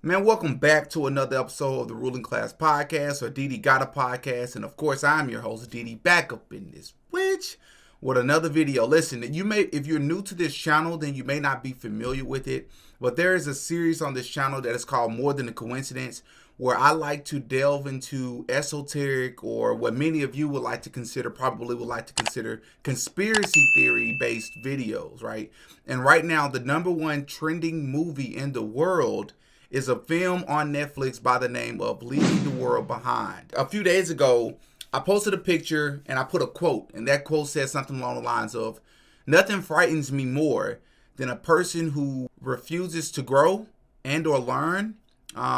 Man, welcome back to another episode of the Ruling Class Podcast, or DD Got a Podcast. And of course, I'm your host, DD, back up in this witch with another video. Listen, if you're new to this channel, then you may not be familiar with it, but there is a series on this channel that is called More Than a Coincidence, where I like to delve into esoteric, or what many of you probably would like to consider conspiracy theory based videos, right? And right now, the number one trending movie in the world is a film on Netflix by the name of Leaving the World Behind. A few days ago, I posted a picture and I put a quote, and that quote said something along the lines of, "Nothing frightens me more than a person who refuses to grow and or learn,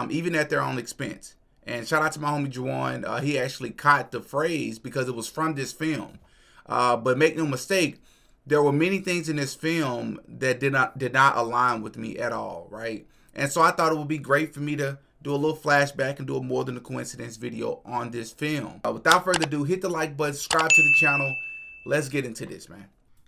even at their own expense." And shout out to my homie Juwan. He actually caught the phrase because it was from this film. But make no mistake, there were many things in this film that did not align with me at all, right? And so I thought it would be great for me to do a little flashback and do a More Than a Coincidence video on this film. Without further ado, hit the like button, subscribe to the channel. Let's get into this, man.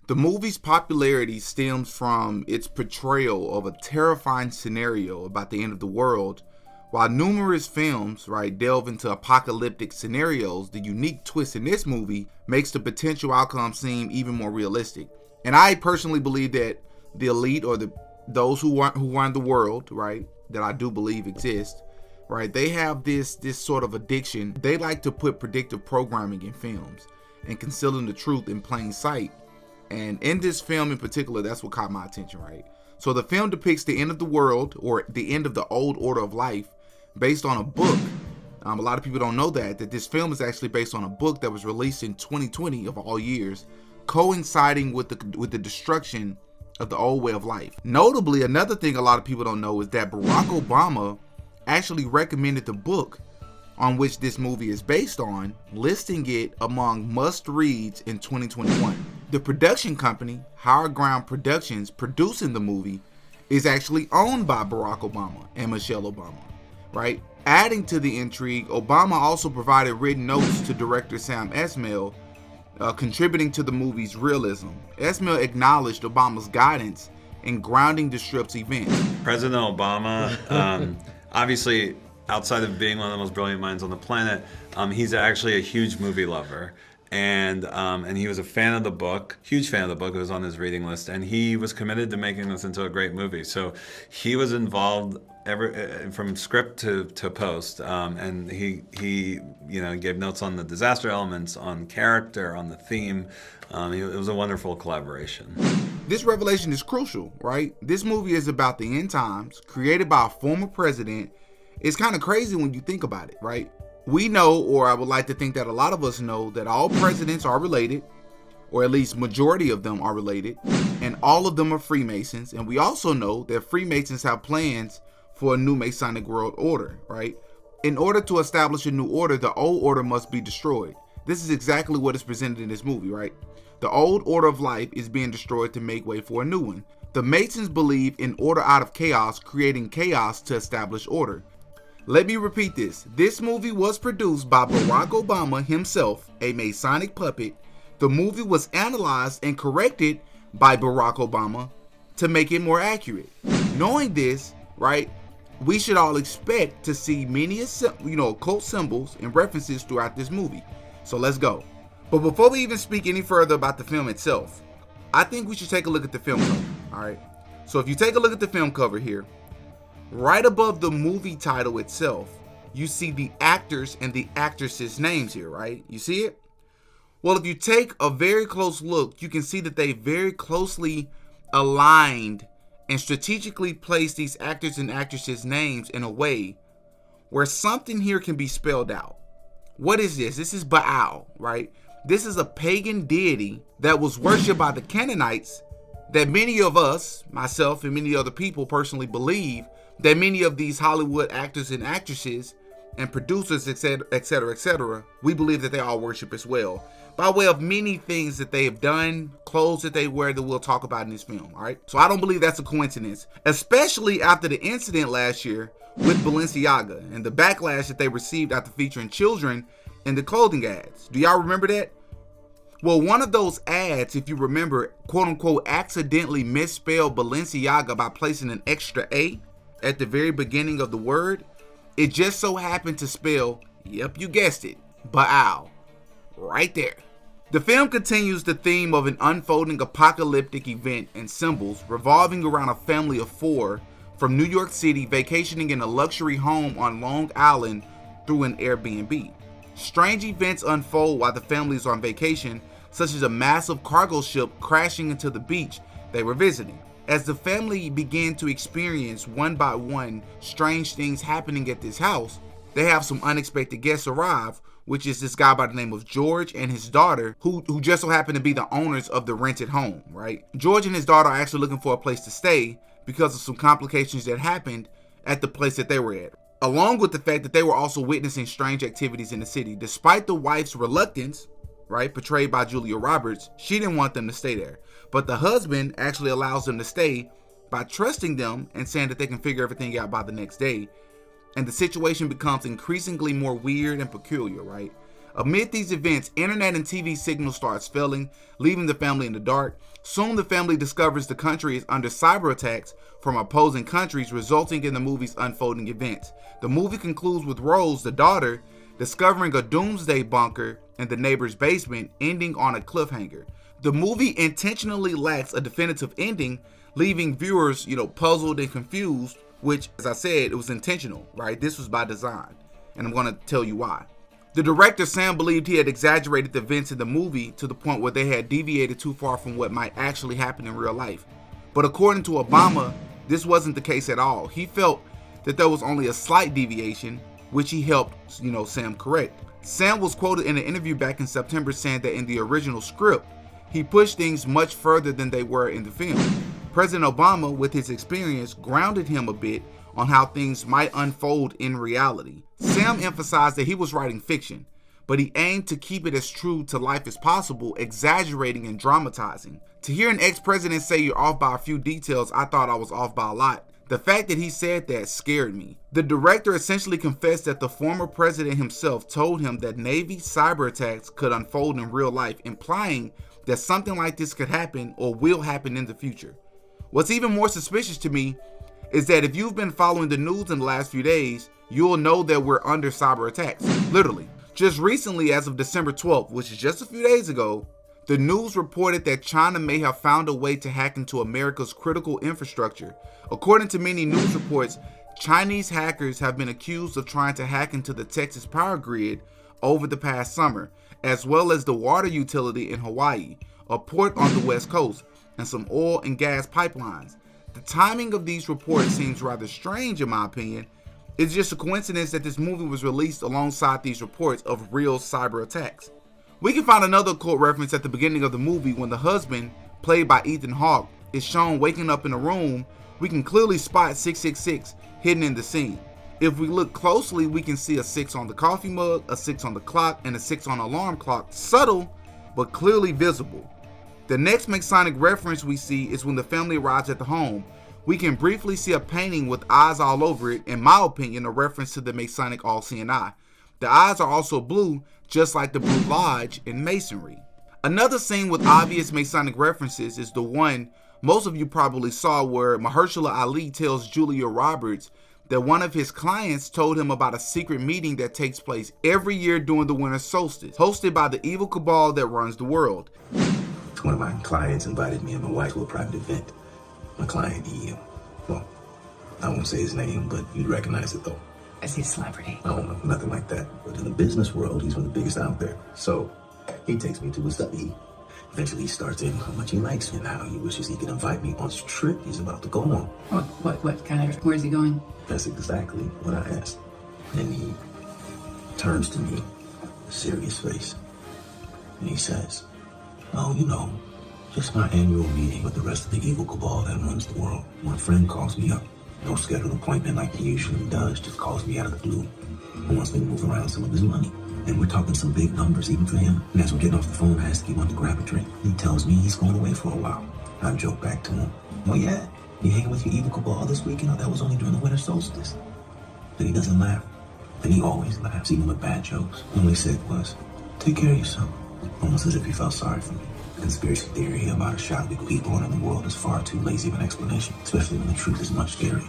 The movie's popularity stems from its portrayal of a terrifying scenario about the end of the world. While numerous films, delve into apocalyptic scenarios, the unique twist in this movie makes the potential outcome seem even more realistic. And I personally believe that the elite, or those who run the world, that I do believe exist, they have this sort of addiction. They like to put predictive programming in films and concealing the truth in plain sight. And in this film in particular, that's what caught my attention, So the film depicts the end of the world, or the end of the old order of life, based on a book. A lot of people don't know that this film is actually based on a book that was released in 2020 of all years, coinciding with the destruction of the old way of life. Notably, another thing a lot of people don't know is that Barack Obama actually recommended the book on which this movie is based on, listing it among must-reads in 2021. The production company, Higher Ground Productions, producing the movie, is actually owned by Barack Obama and Michelle Obama, Adding to the intrigue, Obama also provided written notes to director Sam Esmail, contributing to the movie's realism. Esmail acknowledged Obama's guidance in grounding the strip's events. President Obama, obviously, outside of being one of the most brilliant minds on the planet, he's actually a huge movie lover. And he was a fan of the book, huge fan of the book. It was on his reading list, and he was committed to making this into a great movie. So he was involved from script to post, and he gave notes on the disaster elements, on character, on the theme. It was a wonderful collaboration. This revelation is crucial, This movie is about the end times, created by a former president. It's kind of crazy when you think about it, We know, or I would like to think that a lot of us know, that all presidents are related, or at least majority of them are related, and all of them are Freemasons. And we also know that Freemasons have plans for a new Masonic world order, In order to establish a new order, the old order must be destroyed. This is exactly what is presented in this movie, The old order of life is being destroyed to make way for a new one. The Masons believe in order out of chaos, creating chaos to establish order. Let me repeat this. This movie was produced by Barack Obama himself, a Masonic puppet. The movie was analyzed and corrected by Barack Obama to make it more accurate. Knowing this, we should all expect to see many occult symbols and references throughout this movie. So let's go. But before we even speak any further about the film itself, I think we should take a look at the film cover, So if you take a look at the film cover here, right above the movie title itself, you see the actors and the actresses' names here, You see it? Well, if you take a very close look, you can see that they very closely aligned and strategically placed these actors and actresses' names in a way where something here can be spelled out. What is this? This is Baal, This is a pagan deity that was worshipped by the Canaanites, that many of us, myself and many other people personally believe that many of these Hollywood actors and actresses and producers, etc., we believe that they all worship as well, by way of many things that they have done, clothes that they wear, that we'll talk about in this film, So I don't believe that's a coincidence, especially after the incident last year with Balenciaga and the backlash that they received after featuring children in the clothing ads. Do y'all remember that? Well, one of those ads, if you remember, quote unquote, accidentally misspelled Balenciaga by placing an extra A at the very beginning of the word, it just so happened to spell, yep, you guessed it, Baal, right there. The film continues the theme of an unfolding apocalyptic event and symbols revolving around a family of 4 from New York City vacationing in a luxury home on Long Island through an Airbnb. Strange events unfold while the family is on vacation, such as a massive cargo ship crashing into the beach they were visiting. As the family began to experience one by one strange things happening at this house, they have some unexpected guests arrive, which is this guy by the name of George and his daughter, who just so happen to be the owners of the rented home, right? George and his daughter are actually looking for a place to stay because of some complications that happened at the place that they were at, along with the fact that they were also witnessing strange activities in the city. Despite the wife's reluctance, right, portrayed by Julia Roberts, she didn't want them to stay there. But the husband actually allows them to stay by trusting them and saying that they can figure everything out by the next day. And the situation becomes increasingly more weird and peculiar, right? Amid these events, internet and TV signal starts failing, leaving the family in the dark. Soon the family discovers the country is under cyber attacks from opposing countries, resulting in the movie's unfolding events. The movie concludes with Rose, the daughter, discovering a doomsday bunker in the neighbor's basement, ending on a cliffhanger. The movie intentionally lacks a definitive ending, leaving viewers, puzzled and confused, which, as I said, it was intentional, right? This was by design, and I'm going to tell you why. The director, Sam, believed he had exaggerated the events in the movie to the point where they had deviated too far from what might actually happen in real life. But according to Obama, this wasn't the case at all. He felt that there was only a slight deviation, which he helped, Sam correct. Sam was quoted in an interview back in September saying that in the original script, he pushed things much further than they were in the film. President Obama, with his experience, grounded him a bit on how things might unfold in reality. Sam emphasized that he was writing fiction, but he aimed to keep it as true to life as possible, exaggerating and dramatizing. To hear an ex-president say you're off by a few details, I thought I was off by a lot. The fact that he said that scared me. The director essentially confessed that the former president himself told him that Navy cyber attacks could unfold in real life, implying that something like this could happen or will happen in the future. What's even more suspicious to me is that if you've been following the news in the last few days, you'll know that we're under cyber attacks, literally. Just recently, as of December 12th, which is just a few days ago, the news reported that China may have found a way to hack into America's critical infrastructure. According to many news reports, Chinese hackers have been accused of trying to hack into the Texas power grid over the past summer, as well as the water utility in Hawaii, a port on the West Coast, and some oil and gas pipelines. The timing of these reports seems rather strange in my opinion. It's just a coincidence that this movie was released alongside these reports of real cyber attacks. We can find another occult reference at the beginning of the movie when the husband, played by Ethan Hawke, is shown waking up in a room. We can clearly spot 666 hidden in the scene. If we look closely, we can see a 6 on the coffee mug, a 6 on the clock, and a 6 on the alarm clock. Subtle, but clearly visible. The next Masonic reference we see is when the family arrives at the home. We can briefly see a painting with eyes all over it, in my opinion, a reference to the Masonic all-seeing eye. The eyes are also blue, just like the Blue Lodge in Masonry. Another scene with obvious Masonic references is the one most of you probably saw where Mahershala Ali tells Julia Roberts that one of his clients told him about a secret meeting that takes place every year during the winter solstice, hosted by the evil cabal that runs the world. One of my clients invited me and my wife to a private event. My client, I won't say his name, but you'd recognize it though. Is he a celebrity? I don't know, nothing like that. But in the business world, he's one of the biggest out there. So he takes me to a study. Eventually he starts in how much he likes me and how he wishes he could invite me on this trip he's about to go on. What kind of, where's he going? That's exactly what I asked. Then he turns to me, a serious face, and he says, just my annual meeting with the rest of the evil cabal that runs the world. My friend calls me up. No scheduled appointment like he usually does, just calls me out of the blue and wants me to move around some of his money. And we're talking some big numbers even for him. And as we're getting off the phone, I ask if he wants to grab a drink. He tells me he's going away for a while. I joke back to him, oh yeah, you hanging with your evil cabal this week? That was only during the winter solstice. Then he doesn't laugh. And he always laughs, even with bad jokes. All he said was, take care of yourself. Almost as if he felt sorry for me. Conspiracy theory about a shot of people in the world is far too lazy of an explanation, especially when the truth is much scarier.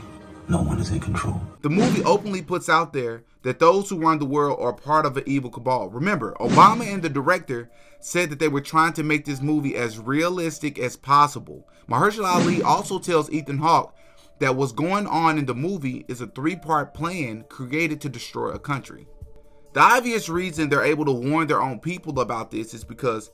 No one is in control. The movie openly puts out there that those who run the world are part of an evil cabal. Remember, Obama and the director said that they were trying to make this movie as realistic as possible. Mahershala Ali also tells Ethan Hawke that what's going on in the movie is a 3-part plan created to destroy a country. The obvious reason they're able to warn their own people about this is because,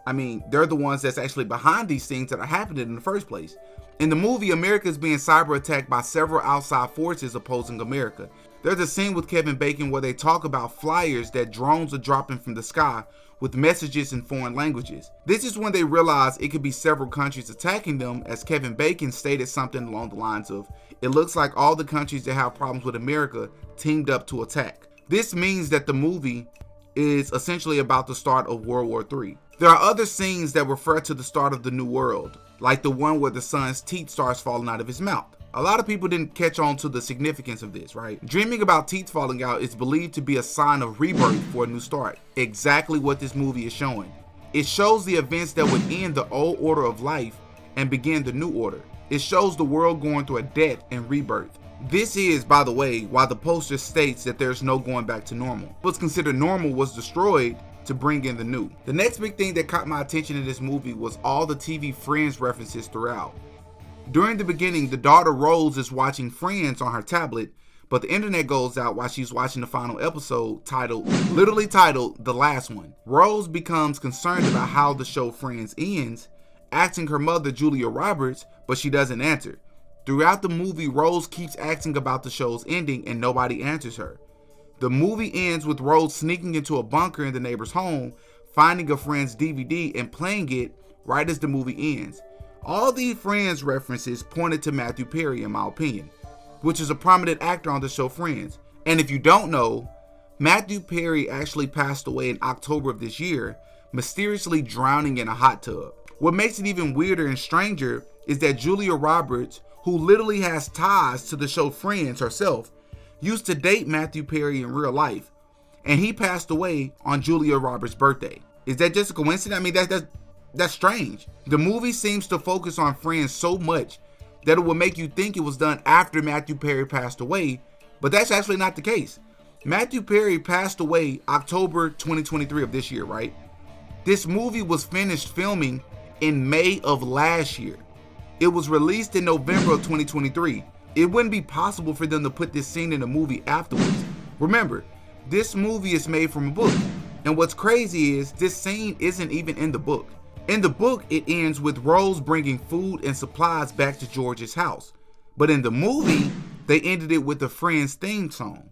they're the ones that's actually behind these things that are happening in the first place. In the movie, America is being cyber attacked by several outside forces opposing America. There's a scene with Kevin Bacon where they talk about flyers that drones are dropping from the sky with messages in foreign languages. This is when they realize it could be several countries attacking them, as Kevin Bacon stated something along the lines of, "It looks like all the countries that have problems with America teamed up to attack." This means that the movie is essentially about the start of World War III. There are other scenes that refer to the start of the New World, like the one where the son's teeth starts falling out of his mouth. A lot of people didn't catch on to the significance of this, right? Dreaming about teeth falling out is believed to be a sign of rebirth for a new start. Exactly what this movie is showing. It shows the events that would end the old order of life and begin the new order. It shows the world going through a death and rebirth. This is, by the way, why the poster states that there's no going back to normal. What's considered normal was destroyed to bring in the new. The next big thing that caught my attention in this movie was all the TV Friends references throughout. During the beginning, the daughter Rose is watching Friends on her tablet, but the internet goes out while she's watching the final episode literally titled The Last One. Rose becomes concerned about how the show Friends ends, asking her mother Julia Roberts, but she doesn't answer. Throughout the movie, Rose keeps asking about the show's ending and nobody answers her. The movie ends with Rose sneaking into a bunker in the neighbor's home, finding a Friends DVD and playing it right as the movie ends. All these Friends references pointed to Matthew Perry, in my opinion, which is a prominent actor on the show Friends. And if you don't know, Matthew Perry actually passed away in October of this year, mysteriously drowning in a hot tub. What makes it even weirder and stranger is that Julia Roberts, who literally has ties to the show Friends herself, used to date Matthew Perry in real life, and he passed away on Julia Roberts' birthday. Is that just a coincidence? That's strange. The movie seems to focus on Friends so much that it would make you think it was done after Matthew Perry passed away, but that's actually not the case. Matthew Perry passed away October 2023 of this year, right? This movie was finished filming in May of last year. It was released in November of 2023. It wouldn't be possible for them to put this scene in the movie afterwards. Remember, this movie is made from a book. And what's crazy is this scene isn't even in the book. In the book, it ends with Rose bringing food and supplies back to George's house. But in the movie, they ended it with the Friends theme song.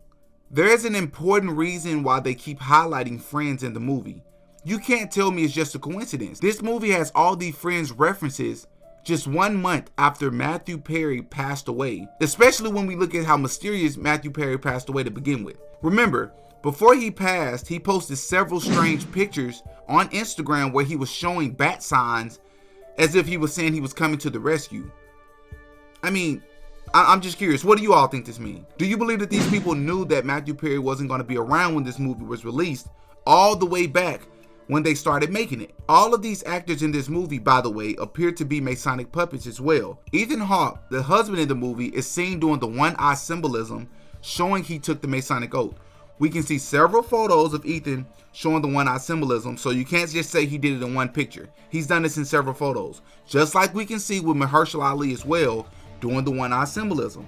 There is an important reason why they keep highlighting Friends in the movie. You can't tell me it's just a coincidence. This movie has all these Friends references just 1 month after Matthew Perry passed away, especially when we look at how mysterious Matthew Perry passed away to begin with. Remember, before he passed, he posted several strange pictures on Instagram where he was showing bat signs as if he was saying he was coming to the rescue. I'm just curious, what do you all think this means? Do you believe that these people knew that Matthew Perry wasn't going to be around when this movie was released all the way back when they started making it? All of these actors in this movie, by the way, appear to be Masonic puppets as well. Ethan Hawke, the husband in the movie, is seen doing the one-eye symbolism, showing he took the Masonic oath. We can see several photos of Ethan showing the one-eye symbolism, so you can't just say he did it in one picture. He's done this in several photos. Just like we can see with Mahershala Ali as well, doing the one-eye symbolism,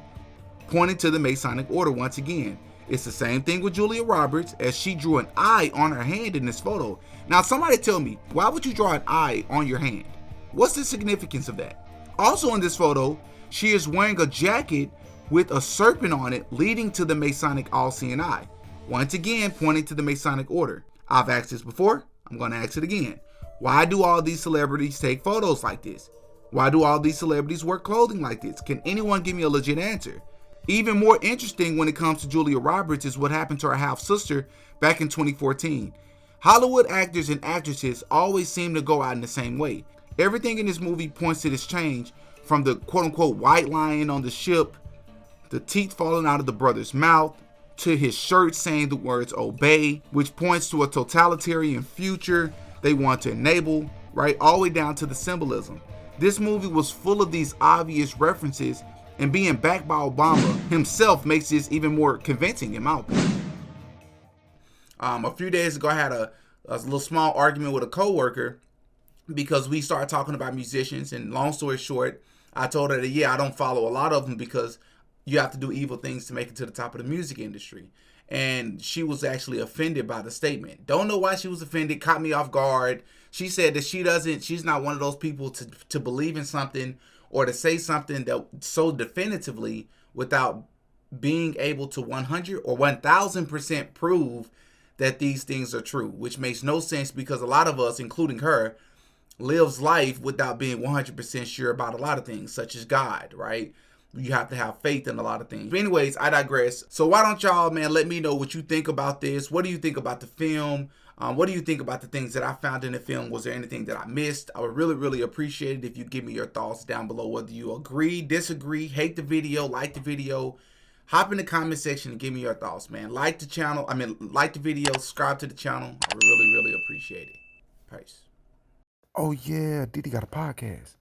pointing to the Masonic order once again. It's the same thing with Julia Roberts, as she drew an eye on her hand in this photo. Now somebody tell me, why would you draw an eye on your hand? What's the significance of that? Also in this photo, she is wearing a jacket with a serpent on it leading to the Masonic all-seeing eye. Once again, pointing to the Masonic order. I've asked this before, I'm going to ask it again. Why do all these celebrities take photos like this? Why do all these celebrities wear clothing like this? Can anyone give me a legit answer? Even more interesting when it comes to Julia Roberts is what happened to her half-sister back in 2014. Hollywood actors and actresses always seem to go out in the same way. Everything in this movie points to this change, from the quote-unquote white lion on the ship, the teeth falling out of the brother's mouth, to his shirt saying the words obey, which points to a totalitarian future they want to enable, right, all the way down to the symbolism. This movie was full of these obvious references And being backed by Obama himself makes this even more convincing in my opinion. A few days ago, I had a little small argument with a coworker because we started talking about musicians. And long story short, I told her that, yeah, I don't follow a lot of them because you have to do evil things to make it to the top of the music industry. And she was actually offended by the statement. Don't know why she was offended, caught me off guard. She said that she's not one of those people to believe in something or to say something that so definitively without being able to 100 or 1000% prove that these things are true, which makes no sense because a lot of us, including her, lives life without being 100% sure about a lot of things, such as God, right? You have to have faith in a lot of things. But anyways, I digress. So why don't y'all, man, let me know what you think about this. What do you think about the film? What do you think about the things that I found in the film? Was there anything that I missed? I would really, really appreciate it if you give me your thoughts down below, whether you agree, disagree, hate the video, like the video. Hop in the comment section and give me your thoughts, man. Like the channel. Like the video, subscribe to the channel. I would really, really appreciate it. Peace. Oh, yeah. Diddy got a podcast.